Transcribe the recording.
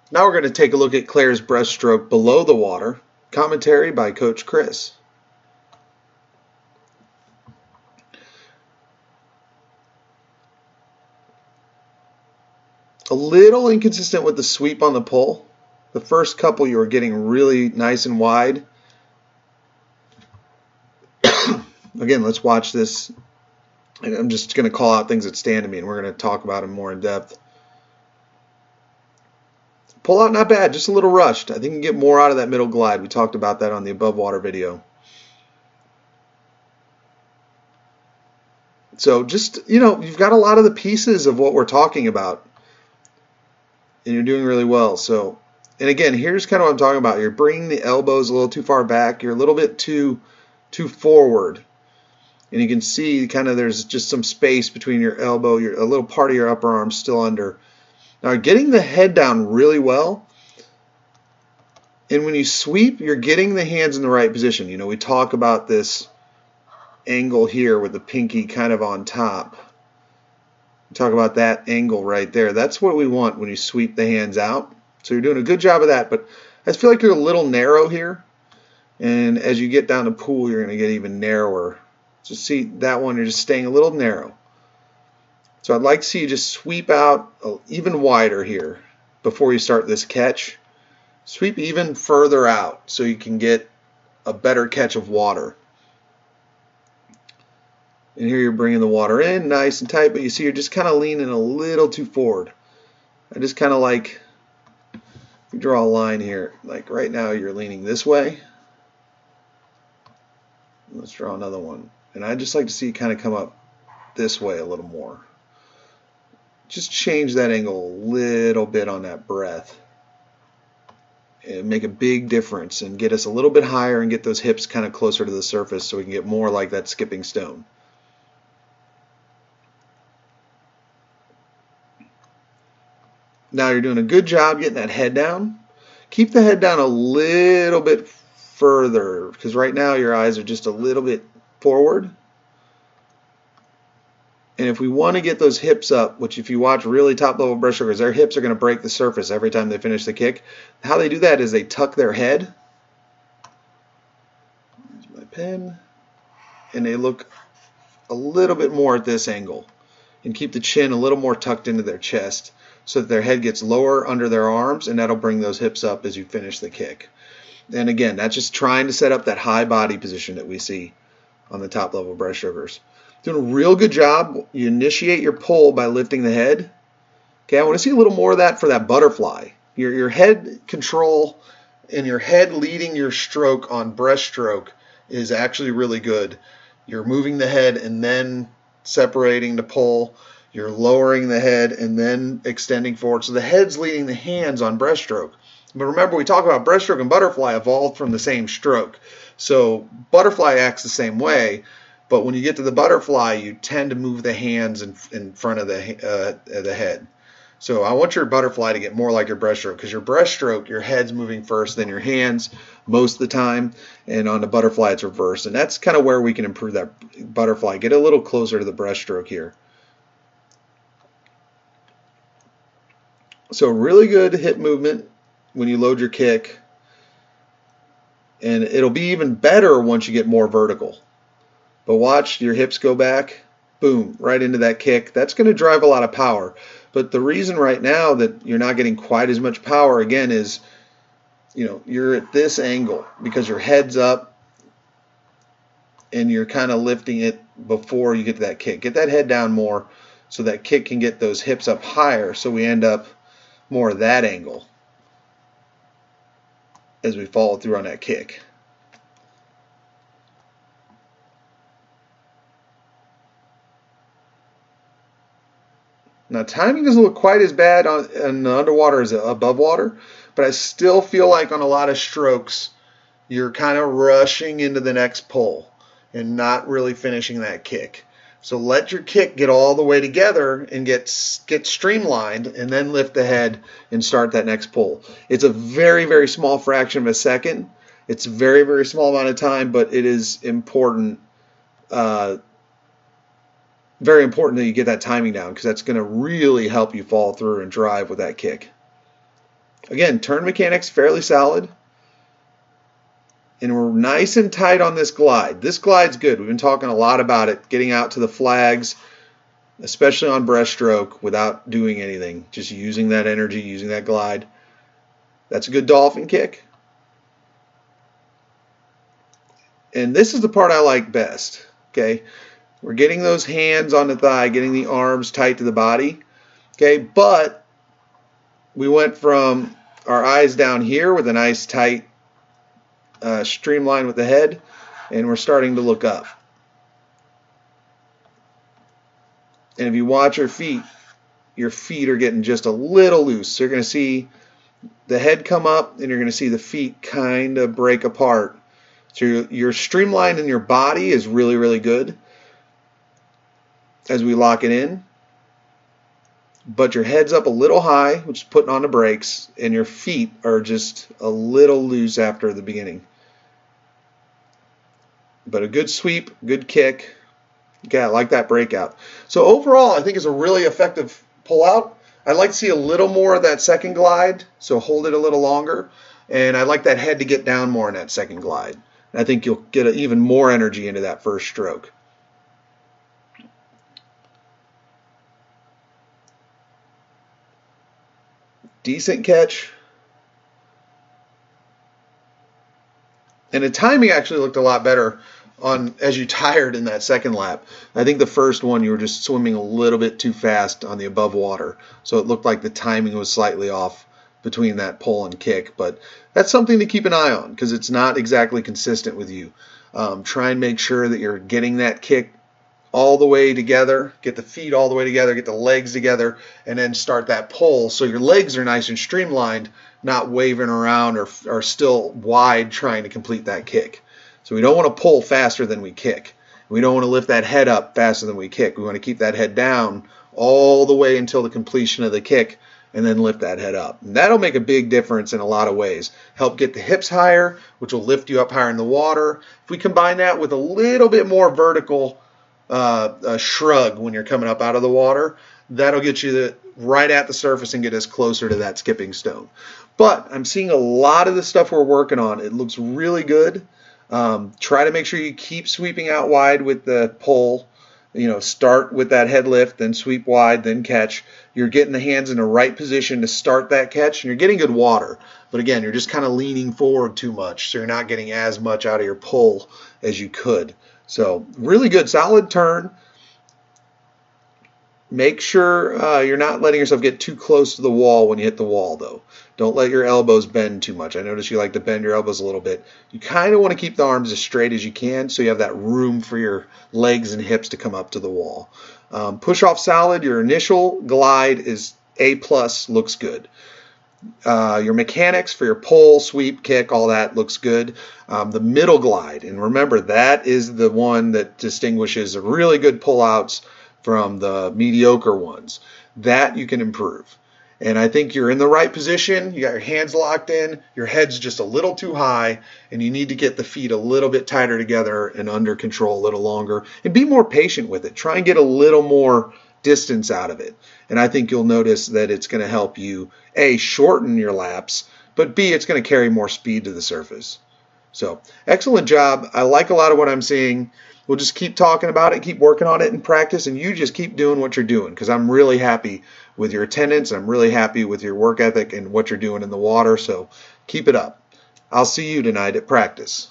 Now we're going to take a look at Claire's breaststroke below the water. Commentary by Coach Chris. A little inconsistent with the sweep on the pull. The first couple you were getting really nice and wide. Again, let's watch this. I'm just going to call out things that stand to me, and we're going to talk about them more in depth. Pull out not bad, just a little rushed. I think you can get more out of that middle glide. We talked about that on the above water video. So just, you've got a lot of the pieces of what we're talking about, and you're doing really well. So, and again, here's kind of what I'm talking about. You're bringing the elbows a little too far back. You're a little bit too forward. And you can see kind of there's just some space between your elbow, a little part of your upper arm still under. Now, getting the head down really well. And when you sweep, you're getting the hands in the right position. We talk about this angle here with the pinky kind of on top. We talk about that angle right there. That's what we want when you sweep the hands out. So you're doing a good job of that. But I just feel like you're a little narrow here. And as you get down the pool, you're going to get even narrower. So see that one, you're just staying a little narrow. So I'd like to see you just sweep out even wider here before you start this catch. Sweep even further out so you can get a better catch of water. And here you're bringing the water in nice and tight, but you see you're just kind of leaning a little too forward. I just kind of like, if you draw a line here, like right now you're leaning this way. Let's draw another one. And I just like to see you kind of come up this way a little more. Just change that angle a little bit on that breath. And make a big difference and get us a little bit higher and get those hips kind of closer to the surface so we can get more like that skipping stone. Now you're doing a good job getting that head down. Keep the head down a little bit further because right now your eyes are just a little bit forward. And if we want to get those hips up, which if you watch really top level breaststrokers, their hips are going to break the surface every time they finish the kick. How they do that is they tuck their head. There's my pen. And they look a little bit more at this angle. And keep the chin a little more tucked into their chest so that their head gets lower under their arms, and that'll bring those hips up as you finish the kick. And again, that's just trying to set up that high body position that we see on the top level breaststrokers. Doing a real good job. You initiate your pull by lifting the head. Okay, I want to see a little more of that for that butterfly. Your head control and your head leading your stroke on breaststroke is actually really good. You're moving the head and then separating to pull. You're lowering the head and then extending forward. So the head's leading the hands on breaststroke. But remember, we talk about breaststroke and butterfly evolved from the same stroke. So butterfly acts the same way. But when you get to the butterfly, you tend to move the hands in front of the head. So I want your butterfly to get more like your breaststroke because your breaststroke, your head's moving first, then your hands most of the time. And on the butterfly, it's reversed. And that's kind of where we can improve that butterfly. Get a little closer to the breaststroke here. So really good hip movement when you load your kick. And it'll be even better once you get more vertical. But watch your hips go back, boom, right into that kick. That's going to drive a lot of power. But the reason right now that you're not getting quite as much power, again, is you're at this angle because your head's up and you're kind of lifting it before you get to that kick. Get that head down more so that kick can get those hips up higher so we end up more at that angle as we follow through on that kick. Now, timing doesn't look quite as bad on underwater as above water, but I still feel like on a lot of strokes, you're kind of rushing into the next pull and not really finishing that kick. So let your kick get all the way together and get streamlined, and then lift the head and start that next pull. It's a very, very small fraction of a second. It's a very, very small amount of time, but it is important. Very important that you get that timing down because that's going to really help you follow through and drive with that kick. Again, turn mechanics fairly solid. And we're nice and tight on this glide. This glide's good. We've been talking a lot about it, getting out to the flags, especially on breaststroke without doing anything, just using that energy, using that glide. That's a good dolphin kick. And this is the part I like best, okay? We're getting those hands on the thigh, getting the arms tight to the body, okay? But we went from our eyes down here with a nice tight streamline with the head, and we're starting to look up. And if you watch your feet are getting just a little loose. So you're going to see the head come up, and you're going to see the feet kind of break apart. So your streamline in your body is really, really good as we lock it in. But your head's up a little high, which is putting on the brakes, and your feet are just a little loose after the beginning. But a good sweep, good kick. Okay, I like that breakout. So overall, I think it's a really effective pullout. I'd like to see a little more of that second glide, so hold it a little longer. And I'd like that head to get down more in that second glide. And I think you'll get even more energy into that first stroke. Decent catch. And the timing actually looked a lot better as you tired in that second lap. I think the first one you were just swimming a little bit too fast on the above water. So it looked like the timing was slightly off between that pull and kick. But that's something to keep an eye on because it's not exactly consistent with you. Try and make sure that you're getting that kick all the way together, get the feet all the way together, get the legs together, and then start that pull so your legs are nice and streamlined, not waving around or still wide trying to complete that kick. So we don't want to pull faster than we kick. We don't want to lift that head up faster than we kick. We want to keep that head down all the way until the completion of the kick and then lift that head up. And that'll make a big difference in a lot of ways. Help get the hips higher, which will lift you up higher in the water. If we combine that with a little bit more vertical shrug when you're coming up out of the water, that'll get you right at the surface and get us closer to that skipping stone. But I'm seeing a lot of the stuff we're working on. It looks really good. Try to make sure you keep sweeping out wide with the pull. Start with that head lift, then sweep wide, then catch. You're getting the hands in the right position to start that catch, and you're getting good water. But again, you're just kind of leaning forward too much, so you're not getting as much out of your pull as you could. So really good, solid turn. Make sure you're not letting yourself get too close to the wall when you hit the wall, though. Don't let your elbows bend too much. I notice you like to bend your elbows a little bit. You kind of want to keep the arms as straight as you can so you have that room for your legs and hips to come up to the wall. Push off solid. Your initial glide is A+, looks good. Your mechanics for your pull, sweep, kick, all that looks good. The middle glide, and remember that is the one that distinguishes the really good pullouts from the mediocre ones. That you can improve. And I think you're in the right position. You got your hands locked in. Your head's just a little too high, and you need to get the feet a little bit tighter together and under control a little longer. And be more patient with it. Try and get a little more distance out of it. And I think you'll notice that it's going to help you, A, shorten your laps, but B, it's going to carry more speed to the surface. So, excellent job. I like a lot of what I'm seeing. We'll just keep talking about it, keep working on it in practice, and you just keep doing what you're doing because I'm really happy with your attendance. I'm really happy with your work ethic and what you're doing in the water, so keep it up. I'll see you tonight at practice.